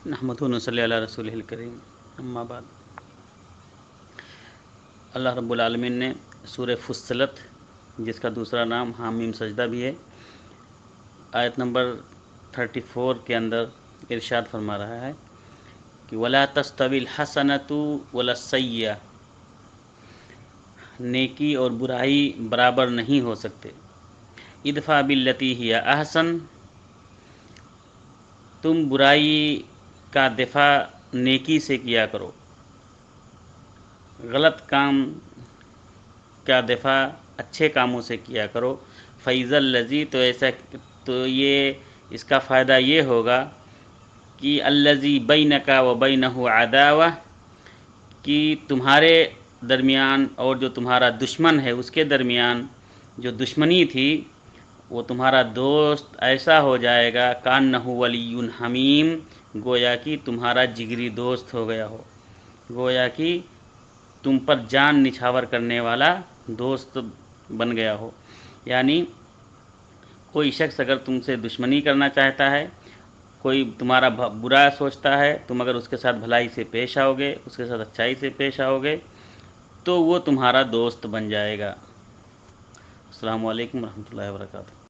نحمدہ و نصلی علی رسولہ الکریم، اما بعد۔ اللہ رب العالمین نے سورہ فصلت، جس کا دوسرا نام حامیم سجدہ بھی ہے، آیت نمبر 34 کے اندر ارشاد فرما رہا ہے کہ وَلَا تَسْتَوِي الْحَسَنَةُ وَلَا السَّيِّئَةُ، نیکی اور برائی برابر نہیں ہو سکتے۔ ادفع باللتی ہی احسن، تم برائی کا دفاع نیکی سے کیا کرو، غلط کام کا دفاع اچھے کاموں سے کیا کرو۔ فَإِذَا الَّذِي، تو یہ اس کا فائدہ یہ ہوگا کہ الَّذِي بَيْنَكَ وَبَيْنَهُ عَدَاوَةٌ، کہ تمہارے درمیان اور جو تمہارا دشمن ہے اس کے درمیان جو دشمنی تھی وہ تمہارا دوست ایسا ہو جائے گا کَأَنَّهُ وَلِيٌّ حَمِيمٌ، گویا کہ تمہارا جگری دوست ہو گیا ہو، گویا کہ تم پر جان نچھاور کرنے والا دوست بن گیا ہو۔ یعنی کوئی شخص اگر تم سے دشمنی کرنا چاہتا ہے، کوئی تمہارا برا سوچتا ہے، تم اگر اس کے ساتھ بھلائی سے پیش آؤ گے، اس کے ساتھ اچھائی سے پیش آؤ گے تو وہ تمہارا دوست بن جائے گا۔ السلام علیکم ورحمۃ اللہ وبرکاتہ۔